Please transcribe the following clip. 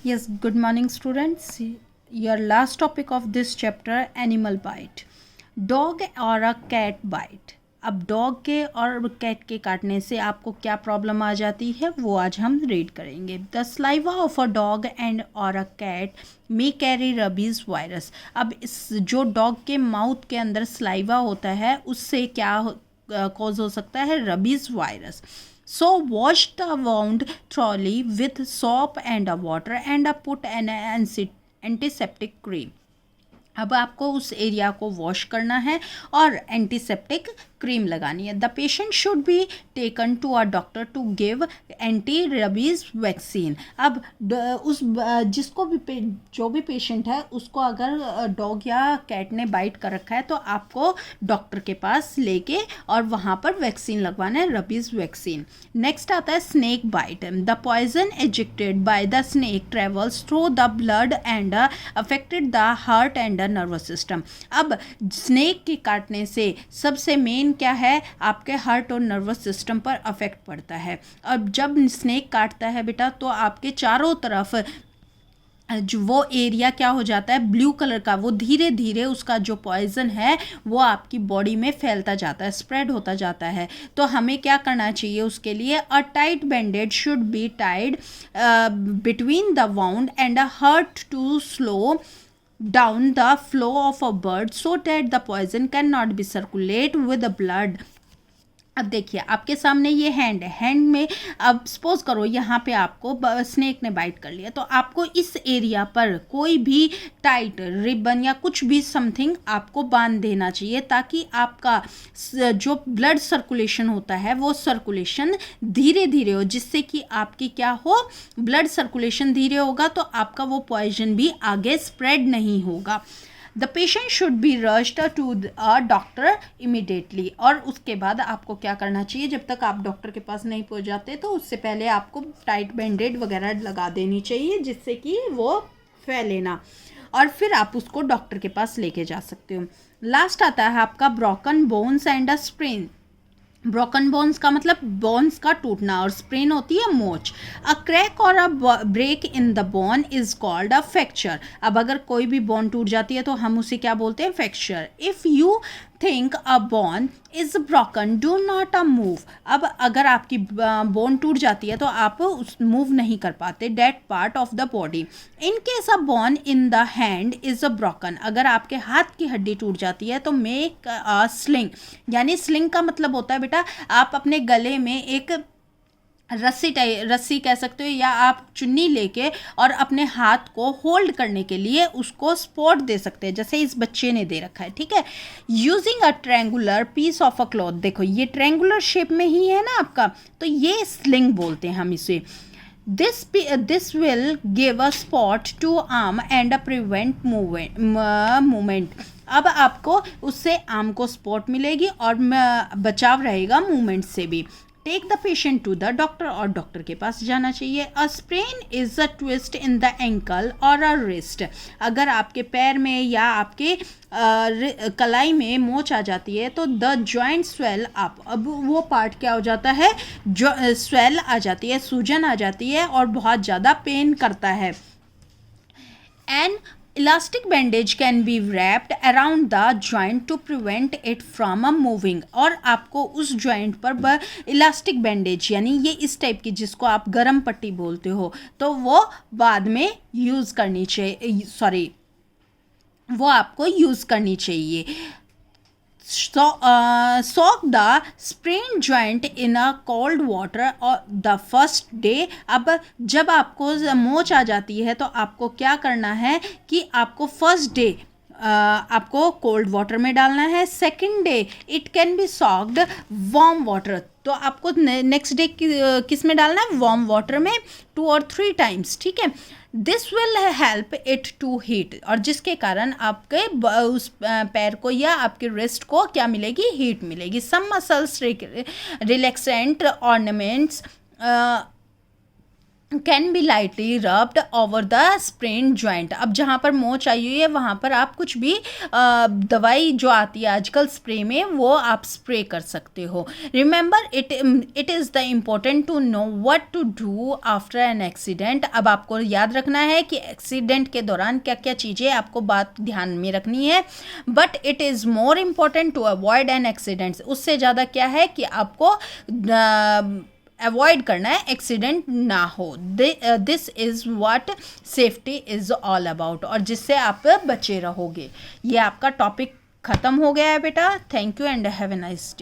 Yes, good morning, students. Your last topic of this chapter animal bite. Dog और a cat bite. अब dog के और cat के काटने से आपको क्या प्रॉब्लम आ जाती है वो आज हम रीड करेंगे. The saliva of a dog and और a cat may carry rabies virus. अब इस जो डॉग के माउथ के अंदर स्लाइवा होता है उससे क्या कॉज हो सकता है, rabies virus. So wash the wound thoroughly with soap and a water and put an antiseptic cream. अब आपको उस एरिया को वॉश करना है और एंटीसेप्टिक क्रीम लगानी है. The patient should be taken to a doctor to give anti rabies vaccine. अब उस जिसको भी जो भी पेशेंट है उसको अगर डॉग या कैट ने बाइट कर रखा है तो आपको डॉक्टर के पास लेके और वहाँ पर वैक्सीन लगवाना है, रबीज वैक्सीन. नेक्स्ट आता है snake bite. The poison ejected by the snake travels through the blood and affected the heart and nervous system. अब स्नेक के काटने से सबसे मेन क्या है, आपके हार्ट और नर्वस सिस्टम पर अफेक्ट पड़ता है. अब जब स्नेक काटता है बेटा तो आपके चारों तरफ जो वो एरिया क्या हो जाता है, ब्लू कलर का, वो धीरे धीरे उसका जो पॉइजन है वो आपकी बॉडी में फैलता जाता है, स्प्रेड होता जाता है. तो हमें क्या करना चाहिए उसके लिए, a tight bandage should be tied between the wound and a heart to slow down the flow of a blood so that the poison cannot be circulate with the blood. अब देखिए आपके सामने ये हैंड है, hand में अब suppose करो यहाँ पे आपको स्नेक ने बाइट कर लिया तो आपको इस एरिया पर कोई भी टाइट रिबन या कुछ भी समथिंग आपको बांध देना चाहिए ताकि आपका जो ब्लड सर्कुलेशन होता है वो सर्कुलेशन धीरे धीरे हो, जिससे कि आपकी क्या हो, ब्लड सर्कुलेशन धीरे होगा तो आपका वो पॉइजन भी आगे स्प्रेड नहीं होगा. The patient should be rushed to a doctor immediately. और उसके बाद आपको क्या करना चाहिए, जब तक आप डॉक्टर के पास नहीं पहुंच जाते तो उससे पहले आपको टाइट बैंडेड वगैरह लगा देनी चाहिए जिससे कि वो फैले ना, और फिर आप उसको डॉक्टर के पास लेके जा सकते हो. लास्ट आता है आपका broken bones and a sprain. Broken bones का मतलब बोन्स का टूटना और स्प्रेन होती है मोच. अ क्रैक और a break in the bone is called a fracture. अब अगर कोई भी बोन टूट जाती है तो हम उसे क्या बोलते हैं, fracture. If you think a bone is broken do not a move. अब अगर आपकी बोन टूट जाती है तो आप मूव नहीं कर पाते that part of the body. In case a bone in the hand is a broken. अगर आपके हाथ की हड्डी टूट जाती है तो मेक अ स्लिंग. यानी स्लिंग का मतलब होता है बेटा आप अपने गले में एक रस्सी कह सकते हो या आप चुन्नी लेके और अपने हाथ को होल्ड करने के लिए उसको सपोर्ट दे सकते हैं, जैसे इस बच्चे ने दे रखा है. ठीक है, using a triangular piece of a cloth. देखो ये ट्रायंगुलर शेप में ही है ना आपका, तो ये स्लिंग बोलते हैं हम इसे. This will give a spot to arm and prevent movement. अब आपको उससे आर्म को स्पॉट मिलेगी और बचाव रहेगा मूवमेंट से भी. Take the patient to the doctor, और डॉक्टर के पास जाना चाहिए. A sprain is a twist in the ankle और अ रिस्ट. अगर आपके पैर में या आपके कलाई में मोच आ जाती है तो द जॉइंट स्वेल अप. अब वो पार्ट क्या हो जाता है, जो स्वेल आ जाती है, सूजन आ जाती है और बहुत ज़्यादा पेन करता है. And elastic bandage can be wrapped around the joint to prevent it from a moving. और आपको उस जॉइंट पर इलास्टिक बैंडेज यानी ये इस टाइप की जिसको आप गरम पट्टी बोलते हो तो वो बाद में यूज़ करनी चाहिए, वो आपको यूज़ करनी चाहिए. soak the sprained joint in a cold water or the first day. अब जब आपको मोच आ जाती है तो आपको क्या करना है कि आपको फर्स्ट डे आपको कोल्ड वाटर में डालना है. Second day it can be socked warm water. तो आपको नेक्स्ट डे किस में डालना है, वार्म वाटर में 2 और 3 टाइम्स. ठीक है, this will help it to heat. और जिसके कारण आपके उस पैर को या आपके रिस्ट को क्या मिलेगी, हीट मिलेगी. Some muscles relaxant ornaments can be lightly rubbed over the sprain joint. अब जहाँ पर मोच आई हुई है वहाँ पर आप कुछ भी दवाई जो आती है आजकल स्प्रे में वो आप स्प्रे कर सकते हो। Remember it is the important to know what to do after an accident. अब आपको याद रखना है कि एक्सीडेंट के दौरान क्या क्या चीज़ें आपको बात ध्यान में रखनी है, but it is more important to avoid an accidents. उससे ज़्यादा क्या है कि आपको अवॉइड करना है एक्सीडेंट ना हो। This is what safety is all about, और जिससे आप बचे रहोगे। ये आपका टॉपिक ख़त्म हो गया है बेटा। Thank you and have a nice day.